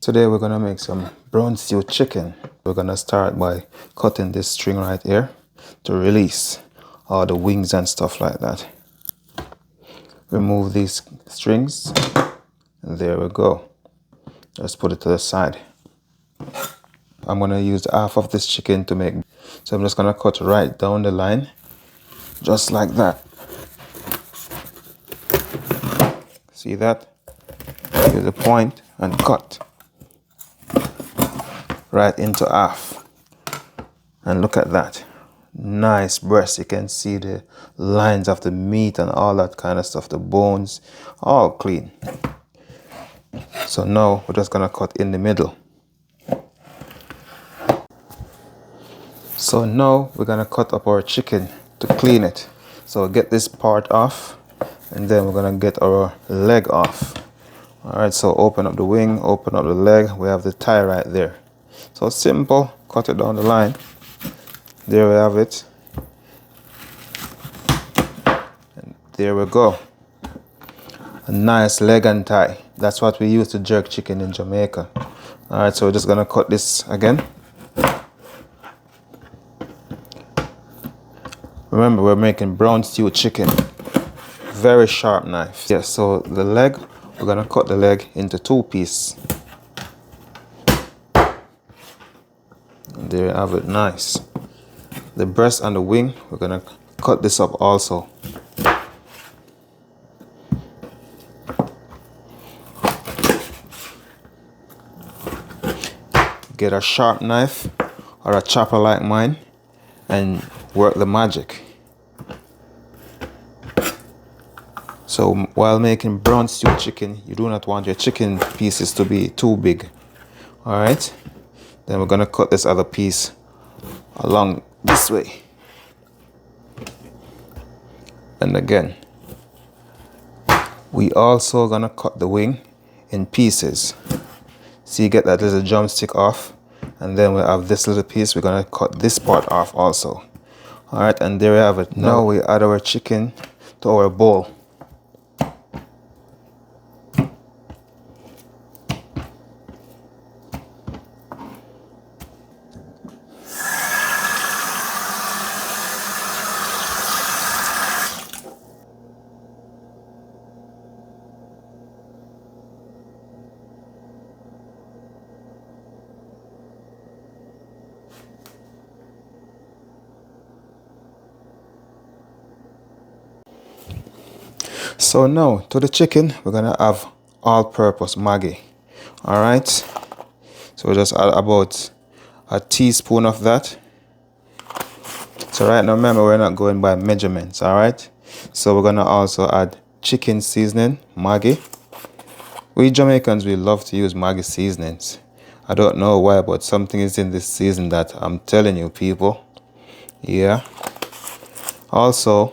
Today we're gonna make some brown stew chicken. We're gonna start by cutting this string right here to release all the wings and stuff like that. Remove these strings, and there we go. Let's put it to the side. I'm gonna use half of this chicken to make, so I'm just gonna cut right down the line, just like that. See that? Here's the point and cut right into half. And look at that. Nice breast. You can see the lines of the meat and all that kind of stuff, the bones, all clean. So now we're just gonna cut in the middle. So now we're gonna cut up our chicken to clean it. So get this part off, and then we're gonna get our leg off. All right, so open up the wing, open up the leg. We have the thigh right there. So simple, cut it down the line. There we have it. And there we go. A nice leg and thigh. That's what we use to jerk chicken in Jamaica. All right, so we're just gonna cut this again. Remember, we're making brown stew chicken. Very sharp knife. Yeah, so the leg, we're gonna cut the leg into 2 pieces. And there you have it, nice. The breast and the wing, we're gonna cut this up also. Get a sharp knife or a chopper like mine and work the magic. So while making brown stew chicken, you do not want your chicken pieces to be too big. All right, then we're gonna cut this other piece along this way. And again, we also gonna cut the wing in pieces. So you get that little drumstick off, and then we have this little piece. We're gonna cut this part off also. All right, and there we have it. Now we add our chicken to our bowl. So now to the chicken, we're gonna have all-purpose Maggi. All right, so we just add about a teaspoon of that. So right now, remember, we're not going by measurements. All right, so we're gonna also add chicken seasoning, Maggi. We Jamaicans, we love to use Maggi seasonings. I don't know why, but something is in this season that I'm telling you, people. Yeah. Also,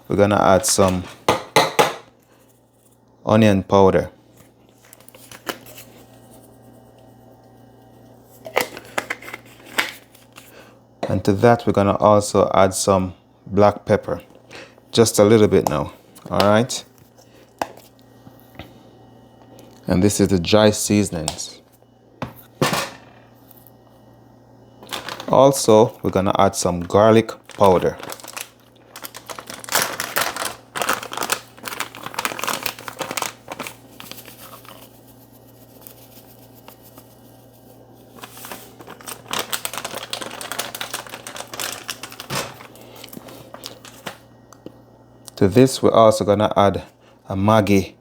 we're gonna add some onion powder. And to that, we're gonna also add some black pepper. Just a little bit now, all right? And this is the dry seasonings. Also, we're gonna add some garlic powder. To this, we're also gonna add a Maggi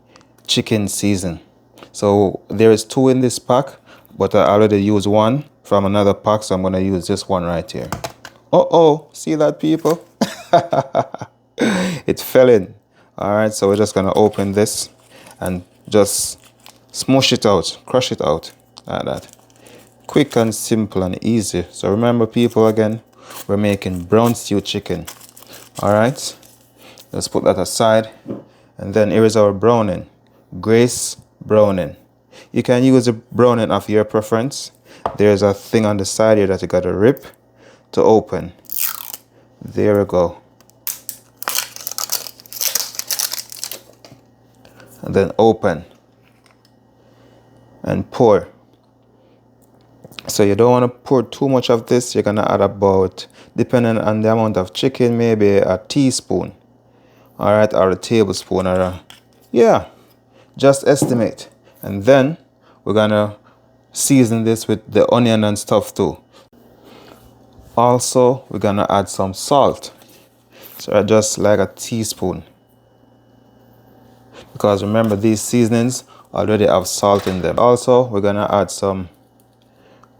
chicken season. So there is 2 in this pack, but I already used 1 from another pack, so I'm gonna use this one right here. Oh, see that, people? It fell in. All right, so we're just gonna open this and just smush it out, crush it out like that. Quick and simple and easy. So remember, people, again, we're making brown stew chicken. All right. Let's put that aside. And then here is our browning. Grace browning. You can use the browning of your preference. There's a thing on the side here that you gotta rip to open. There we go. And then open and pour. So you don't want to pour too much of this. You're gonna add about, depending on the amount of chicken, maybe a teaspoon, all right, or a tablespoon, or a, yeah, just estimate. And then we're gonna season this with the onion and stuff too. Also, we're gonna add some salt, so just like a teaspoon, because remember these seasonings already have salt in them. Also, we're gonna add some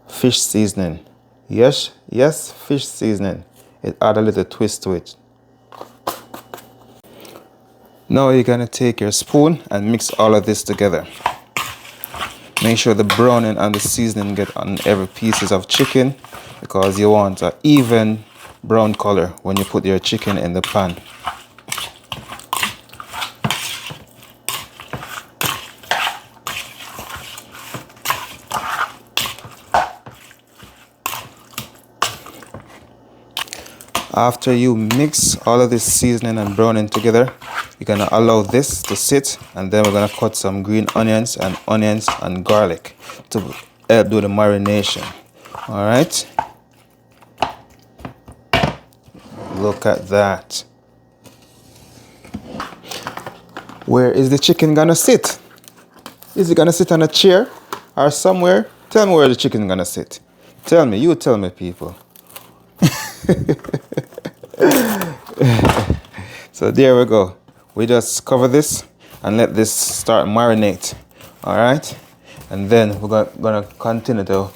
fish seasoning. Yes, fish seasoning. It add a little twist to it. Now you're gonna take your spoon and mix all of this together. Make sure the browning and the seasoning get on every pieces of chicken, because you want an even brown color when you put your chicken in the pan. After you mix all of this seasoning and browning together, you're gonna allow this to sit, and then we're gonna cut some green onions and garlic to help do the marination. All right, look at that. Where is the chicken gonna sit? Is it gonna sit on a chair or somewhere? Tell me where the chicken gonna sit. Tell me, you tell me, people. So there we go. We just cover this and let this start marinate. All right, and then we're gonna continue to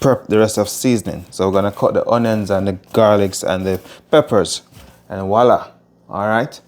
prep the rest of seasoning. So we're gonna cut the onions and the garlics and the peppers, and voila. All right.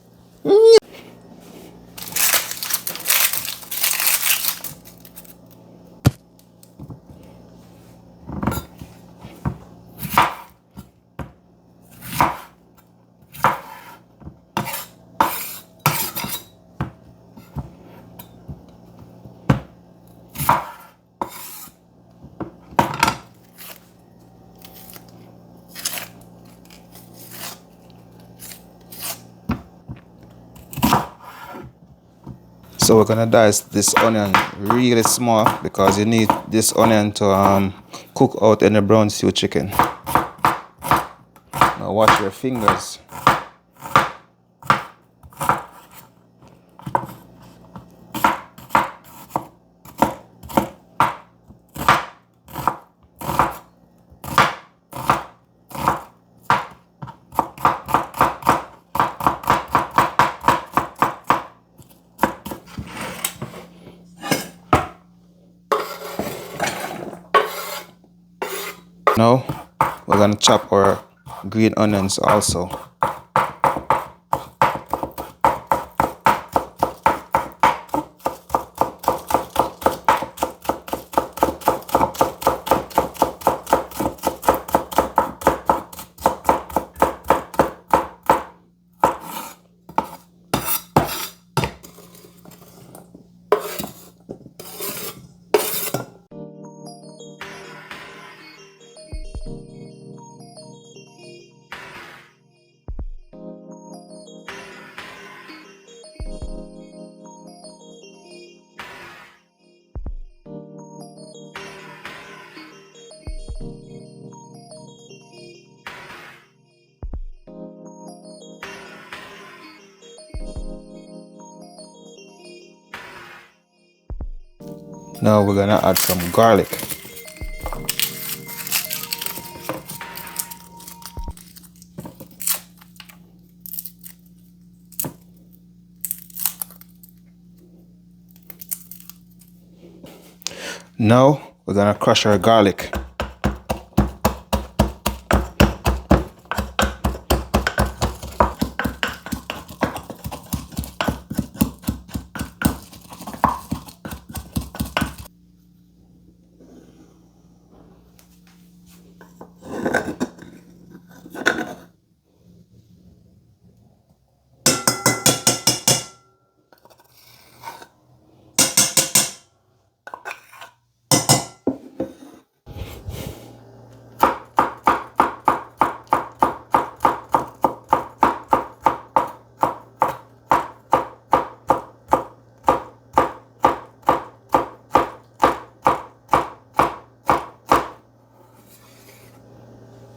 So we're gonna dice this onion really small, because you need this onion to cook out in the brown stew chicken. Now watch your fingers. Now we're gonna chop our green onions also. Now we're gonna add some garlic. Now we're gonna crush our garlic.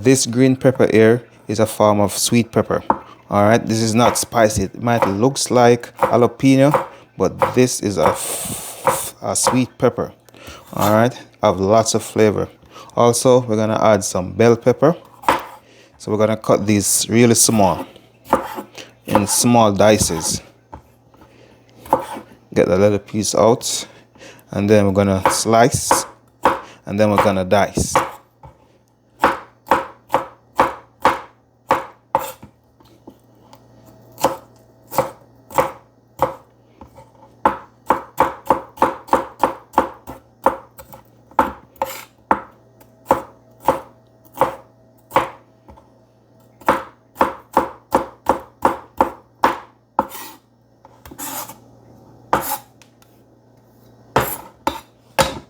This green pepper here is a form of sweet pepper. All right, this is not spicy. It might looks like jalapeno, but this is a sweet pepper. All right, have lots of flavor. Also, we're gonna add some bell pepper. So we're gonna cut these really small, in small dices. Get a little piece out, and then we're gonna slice, and then we're gonna dice.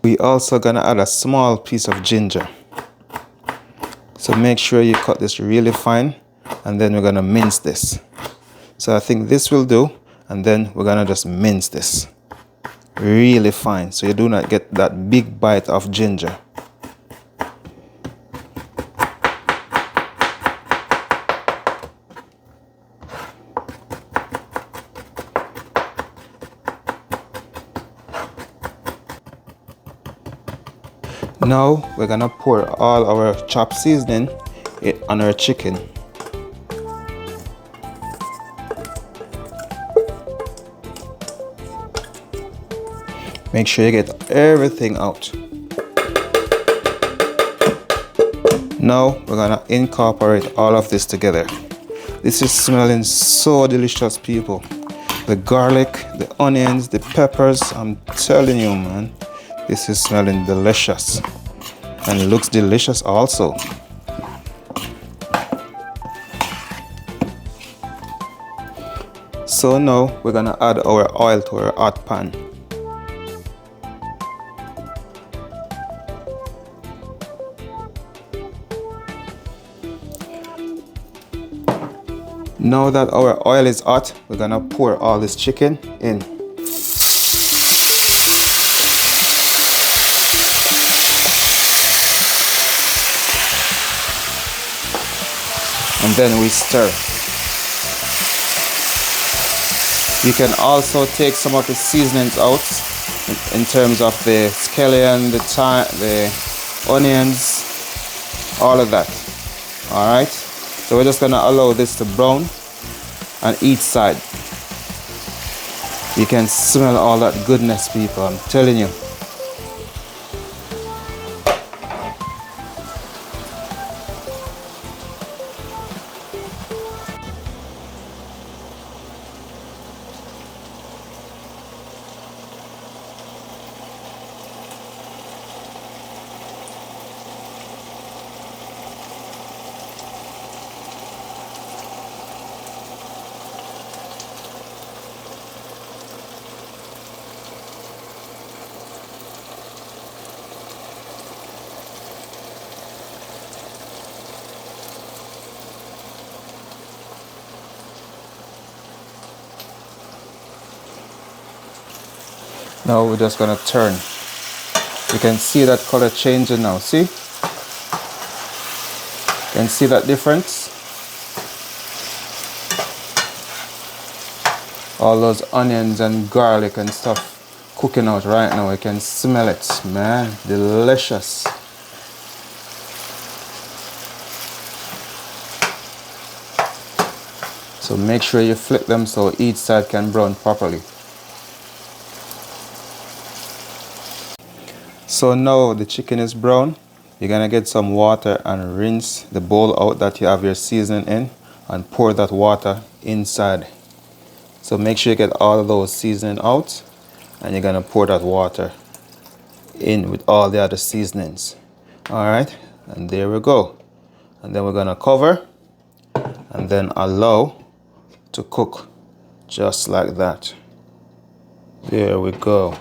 We also gonna add a small piece of ginger. So make sure you cut this really fine, and then we're gonna mince this. So I think this will do, and then we're gonna just mince this really fine so you do not get that big bite of ginger. Now we're gonna pour all our chopped seasoning on our chicken. Make sure you get everything out. Now we're gonna incorporate all of this together. This is smelling so delicious, people. The garlic, the onions, the peppers, I'm telling you, man. This is smelling delicious, and it looks delicious also. So now we're gonna add our oil to our hot pan. Now that our oil is hot, we're gonna pour all this chicken in. And then we stir. You can also take some of the seasonings out in terms of the scallion, the thyme, the onions, all of that. All right. So we're just gonna allow this to brown on each side. You can smell all that goodness, people. I'm telling you. Now we're just gonna turn. You can see that color changing now. See? Can see that difference? All those onions and garlic and stuff cooking out right now. I can smell it, man. Delicious. So make sure you flip them so each side can brown properly. So now the chicken is brown. You're gonna get some water and rinse the bowl out that you have your seasoning in and pour that water inside. So make sure you get all of those seasoning out, and you're gonna pour that water in with all the other seasonings. All right, and there we go. And then we're gonna cover and then allow to cook just like that. There we go.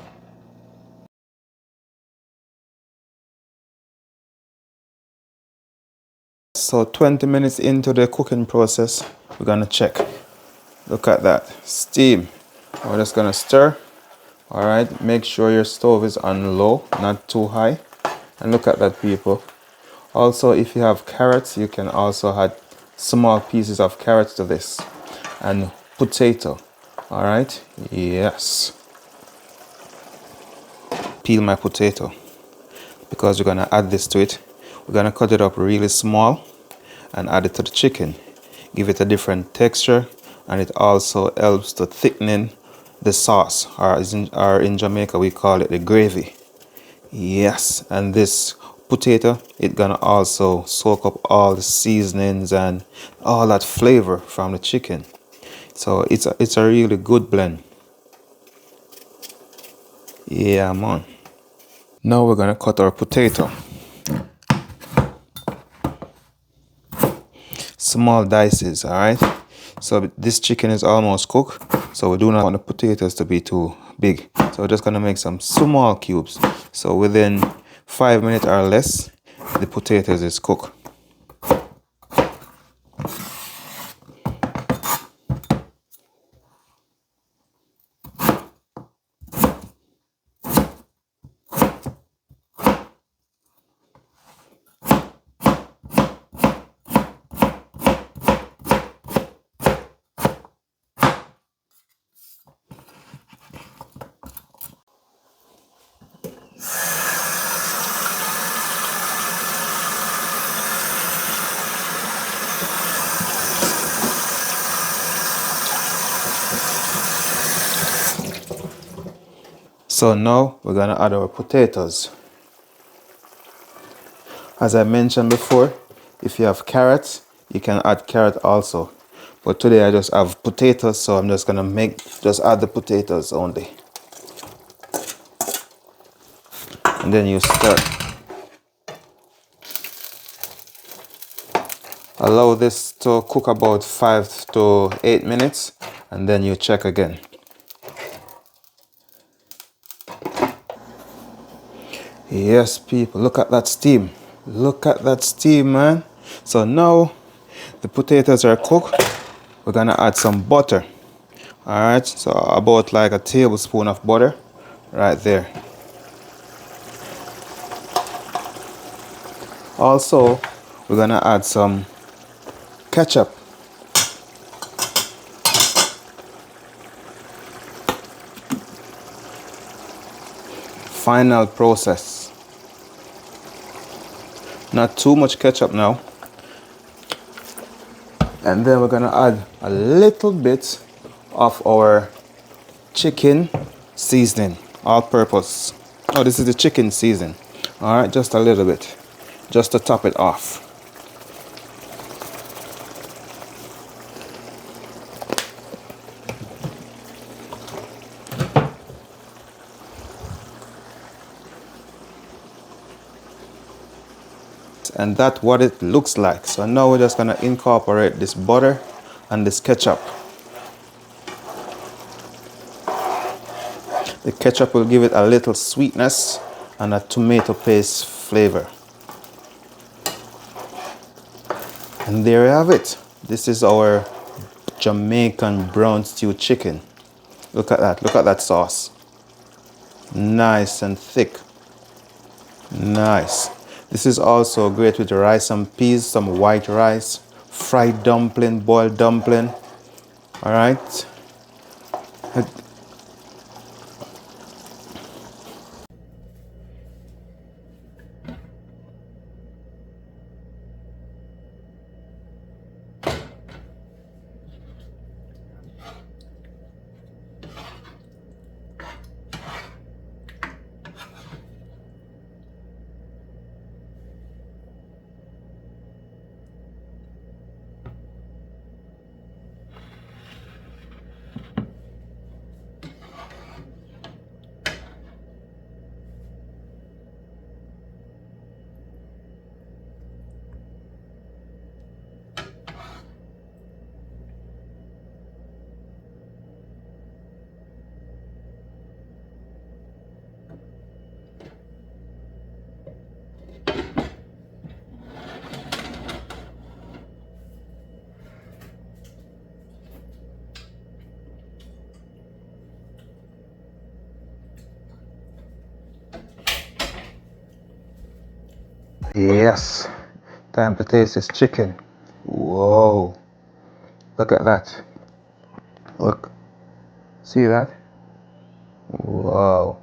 So 20 minutes into the cooking process, we're gonna check. Look at that, steam. We're just gonna stir. All right, make sure your stove is on low, not too high. And look at that, people. Also, if you have carrots, you can also add small pieces of carrots to this, and potato. All right, yes. Peel my potato because we're gonna add this to it. We're gonna cut it up really small and add it to the chicken. Give it a different texture, and it also helps to thicken the sauce, or in Jamaica we call it the gravy. Yes, and this potato, it's gonna also soak up all the seasonings and all that flavor from the chicken. So it's a really good blend. Yeah, man. Now we're gonna cut our potato. Small dices, all right? So this chicken is almost cooked, so we do not want the potatoes to be too big. So we're just gonna make some small cubes. So within 5 minutes or less, the potatoes is cooked. So now we're gonna add our potatoes. As I mentioned before, if you have carrots, you can add carrot also. But today I just have potatoes, so I'm just gonna just add the potatoes only. And then you stir. Allow this to cook about 5 to 8 minutes, and then you check again. Yes, people, look at that steam. Look at that steam, man. So now the potatoes are cooked. We're gonna add some butter. All right, so about like a tablespoon of butter right there. Also, we're gonna add some ketchup. Final process. Not too much ketchup now. And then we're gonna add a little bit of our chicken seasoning, all purpose. Oh, this is the chicken seasoning. All right, just a little bit, just to top it off. And that's what it looks like. So now we're just gonna incorporate this butter and this ketchup. The ketchup will give it a little sweetness and a tomato paste flavor. And there you have it. This is our Jamaican brown stew chicken. Look at that. Look at that sauce. Nice and thick. Nice. This is also great with rice and peas, some white rice, fried dumpling, boiled dumpling. All right. Yes. Time to taste this chicken. Whoa. Look at that. Look. See that? Whoa.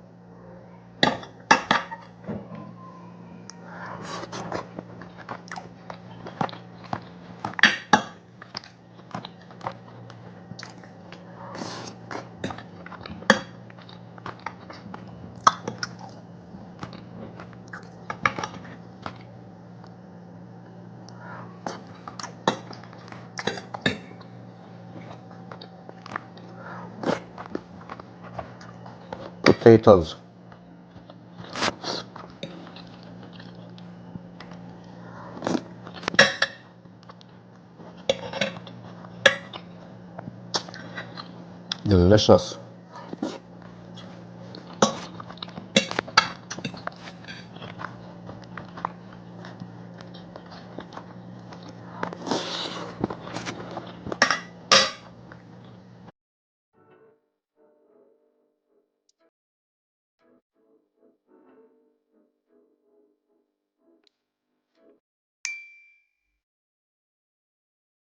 Potatoes. Delicious.